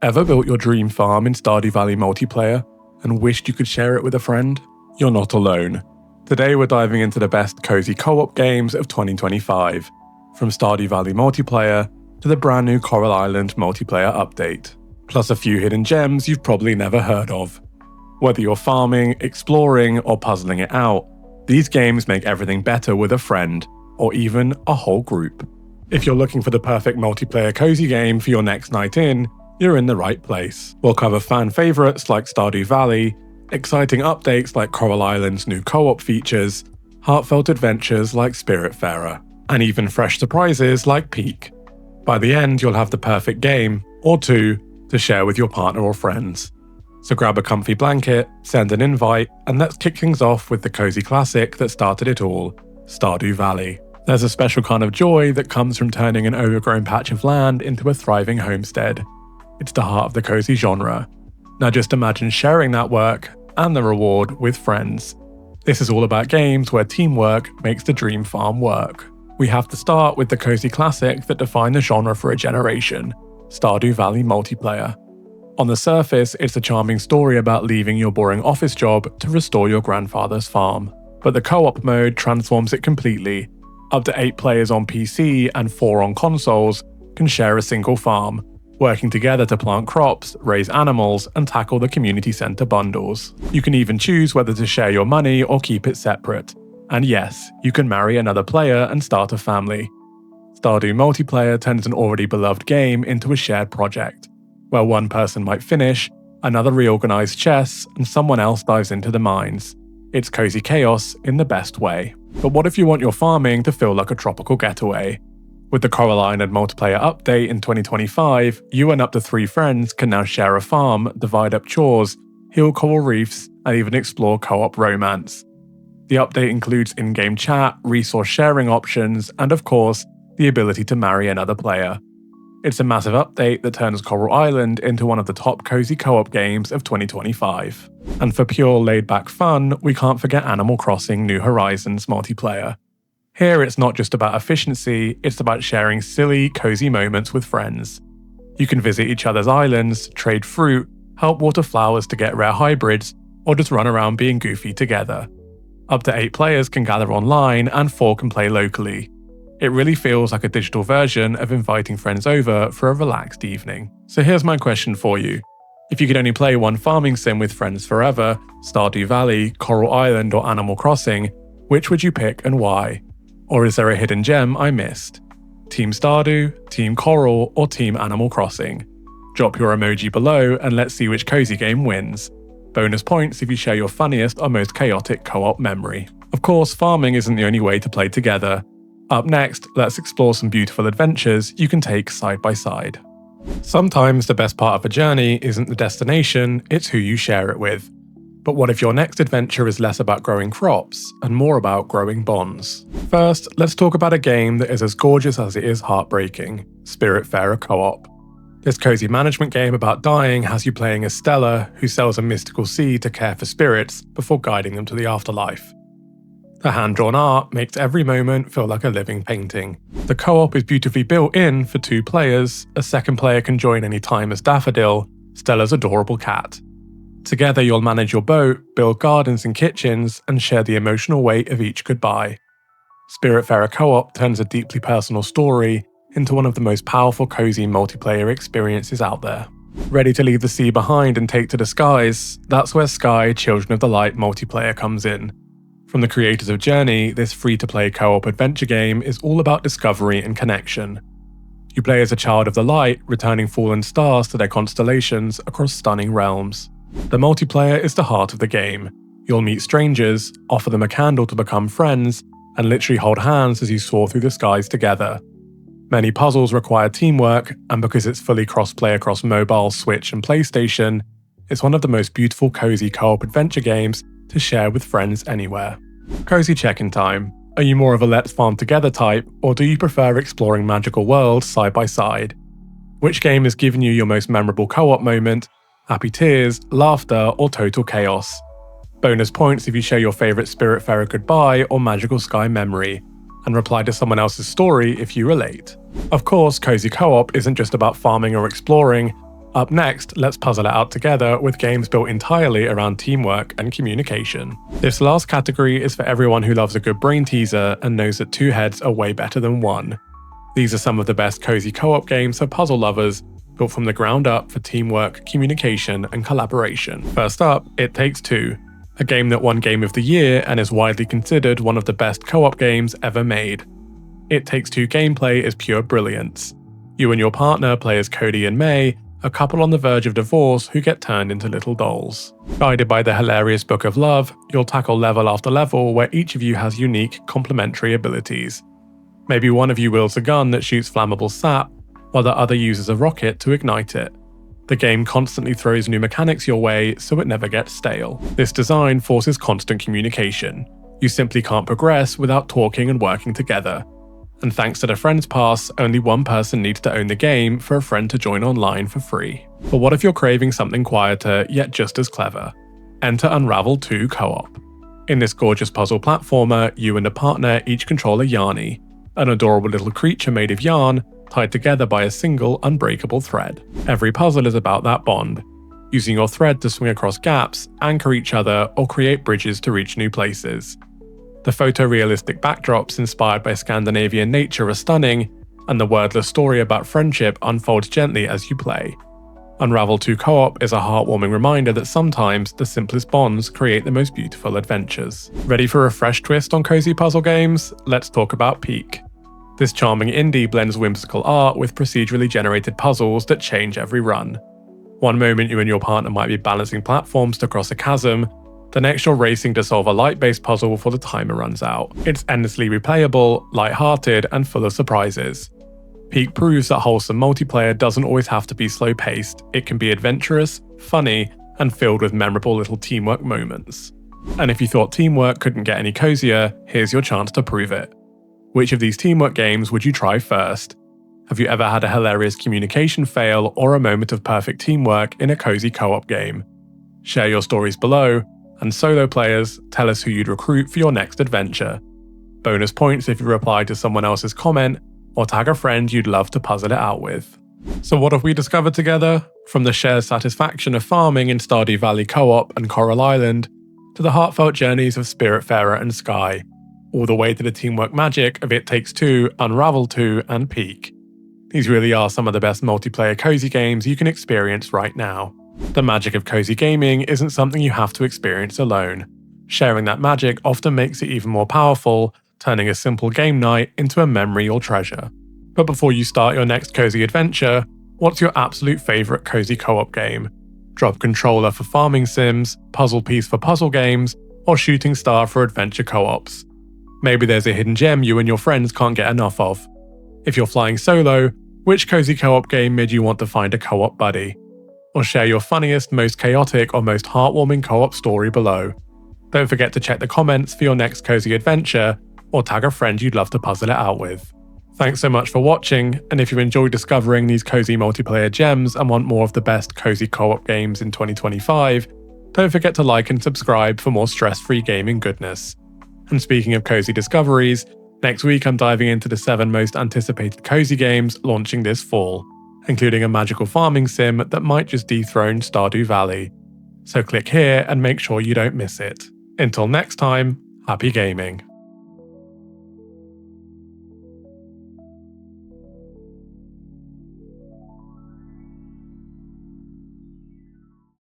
Ever built your dream farm in Stardew Valley multiplayer and wished you could share it with a friend? You're not alone. Today we're diving into the best cozy co-op games of 2025, from Stardew Valley multiplayer to the brand new Coral Island multiplayer update, plus a few hidden gems you've probably never heard of. Whether you're farming, exploring, or puzzling it out, these games make everything better with a friend, or even a whole group. If you're looking for the perfect multiplayer cozy game for your next night in, you're in the right place. We'll cover fan favourites like Stardew Valley, exciting updates like Coral Island's new co-op features, heartfelt adventures like Spiritfarer, and even fresh surprises like Peak. By the end, you'll have the perfect game, or two, to share with your partner or friends. So grab a comfy blanket, send an invite, and let's kick things off with the cozy classic that started it all, Stardew Valley. There's a special kind of joy that comes from turning an overgrown patch of land into a thriving homestead. It's the heart of the cozy genre. Now just imagine sharing that work and the reward with friends. This is all about games where teamwork makes the dream farm work. We have to start with the cozy classic that defined the genre for a generation, Stardew Valley multiplayer. On the surface, it's a charming story about leaving your boring office job to restore your grandfather's farm. But the co-op mode transforms it completely. Up to 8 players on PC and 4 on consoles can share a single farm, working together to plant crops, raise animals, and tackle the community centre bundles. You can even choose whether to share your money or keep it separate. And yes, you can marry another player and start a family. Stardew multiplayer turns an already beloved game into a shared project, where one person might finish, another reorganize chests, and someone else dives into the mines. It's cozy chaos in the best way. But what if you want your farming to feel like a tropical getaway? With the Coral Island multiplayer update in 2025, you and up to 3 friends can now share a farm, divide up chores, heal coral reefs, and even explore co-op romance. The update includes in-game chat, resource sharing options, and of course, the ability to marry another player. It's a massive update that turns Coral Island into one of the top cozy co-op games of 2025. And for pure laid-back fun, we can't forget Animal Crossing New Horizons multiplayer. Here it's not just about efficiency, it's about sharing silly, cozy moments with friends. You can visit each other's islands, trade fruit, help water flowers to get rare hybrids, or just run around being goofy together. Up to 8 players can gather online and 4 can play locally. It really feels like a digital version of inviting friends over for a relaxed evening. So here's my question for you. If you could only play one farming sim with friends forever, Stardew Valley, Coral Island, or Animal Crossing, which would you pick and why? Or is there a hidden gem I missed? Team Stardew, Team Coral, or Team Animal Crossing? Drop your emoji below and let's see which cozy game wins. Bonus points if you share your funniest or most chaotic co-op memory. Of course, farming isn't the only way to play together. Up next, let's explore some beautiful adventures you can take side by side. Sometimes the best part of a journey isn't the destination, it's who you share it with. But what if your next adventure is less about growing crops and more about growing bonds? First, let's talk about a game that is as gorgeous as it is heartbreaking, Spiritfarer Co-op. This cozy management game about dying has you playing as Stella, who sells a mystical seed to care for spirits before guiding them to the afterlife. The hand-drawn art makes every moment feel like a living painting. The co-op is beautifully built in for 2 players, a second player can join any time as Daffodil, Stella's adorable cat. Together you'll manage your boat, build gardens and kitchens, and share the emotional weight of each goodbye. Spiritfarer Co-op turns a deeply personal story into one of the most powerful cozy multiplayer experiences out there. Ready to leave the sea behind and take to the skies? That's where Sky Children of the Light multiplayer comes in. From the creators of Journey, this free-to-play co-op adventure game is all about discovery and connection. You play as a child of the light, returning fallen stars to their constellations across stunning realms. The multiplayer is the heart of the game. You'll meet strangers, offer them a candle to become friends, and literally hold hands as you soar through the skies together. Many puzzles require teamwork, and because it's fully cross-play across mobile, Switch, and PlayStation, it's one of the most beautiful cozy co-op adventure games to share with friends anywhere. Cozy check-in time. Are you more of a let's farm together type, or do you prefer exploring magical worlds side by side? Which game has given you your most memorable co-op moment? Happy tears, laughter, or total chaos? Bonus points if you share your favourite Spiritfarer goodbye or magical sky memory, and reply to someone else's story if you relate. Of course, cozy co-op isn't just about farming or exploring. Up next, let's puzzle it out together with games built entirely around teamwork and communication. This last category is for everyone who loves a good brain teaser and knows that two heads are way better than one. These are some of the best cozy co-op games for puzzle lovers, built from the ground up for teamwork, communication, and collaboration. First up, It Takes Two, a game that won Game of the Year and is widely considered one of the best co-op games ever made. It Takes Two gameplay is pure brilliance. You and your partner play as Cody and May, a couple on the verge of divorce who get turned into little dolls. Guided by the hilarious Book of Love, you'll tackle level after level where each of you has unique, complementary abilities. Maybe one of you wields a gun that shoots flammable sap, while the other uses a rocket to ignite it. The game constantly throws new mechanics your way, so it never gets stale. This design forces constant communication. You simply can't progress without talking and working together. And thanks to the Friends Pass, only one person needs to own the game for a friend to join online for free. But what if you're craving something quieter, yet just as clever? Enter Unravel 2 Co-op. In this gorgeous puzzle platformer, you and a partner each control a Yarny, an adorable little creature made of yarn, tied together by a single unbreakable thread. Every puzzle is about that bond, using your thread to swing across gaps, anchor each other, or create bridges to reach new places. The photorealistic backdrops inspired by Scandinavian nature are stunning, and the wordless story about friendship unfolds gently as you play. Unravel 2 Co-op is a heartwarming reminder that sometimes the simplest bonds create the most beautiful adventures. Ready for a fresh twist on cozy puzzle games? Let's talk about Peak. This charming indie blends whimsical art with procedurally generated puzzles that change every run. One moment you and your partner might be balancing platforms to cross a chasm, the next you're racing to solve a light-based puzzle before the timer runs out. It's endlessly replayable, light-hearted, and full of surprises. Peak proves that wholesome multiplayer doesn't always have to be slow-paced. It can be adventurous, funny, and filled with memorable little teamwork moments. And if you thought teamwork couldn't get any cozier, here's your chance to prove it. Which of these teamwork games would you try first? Have you ever had a hilarious communication fail or a moment of perfect teamwork in a cozy co-op game? Share your stories below, and solo players, tell us who you'd recruit for your next adventure. Bonus points if you reply to someone else's comment, or tag a friend you'd love to puzzle it out with. So what have we discovered together? From the shared satisfaction of farming in Stardew Valley Co-op and Coral Island, to the heartfelt journeys of Spiritfarer and Sky, all the way to the teamwork magic of It Takes Two, Unravel 2, and Peak. These really are some of the best multiplayer cozy games you can experience right now. The magic of cozy gaming isn't something you have to experience alone. Sharing that magic often makes it even more powerful, turning a simple game night into a memory you'll treasure. But before you start your next cozy adventure, what's your absolute favourite cozy co-op game? Drop controller for farming sims, puzzle piece for puzzle games, or shooting star for adventure co-ops. Maybe there's a hidden gem you and your friends can't get enough of. If you're flying solo, which cozy co-op game made you want to find a co-op buddy? Or share your funniest, most chaotic, or most heartwarming co-op story below. Don't forget to check the comments for your next cozy adventure, or tag a friend you'd love to puzzle it out with. Thanks so much for watching, and if you enjoy discovering these cozy multiplayer gems and want more of the best cozy co-op games in 2025, don't forget to like and subscribe for more stress-free gaming goodness. And speaking of cozy discoveries, next week I'm diving into the 7 most anticipated cozy games launching this fall, including a magical farming sim that might just dethrone Stardew Valley. So click here and make sure you don't miss it. Until next time, happy gaming.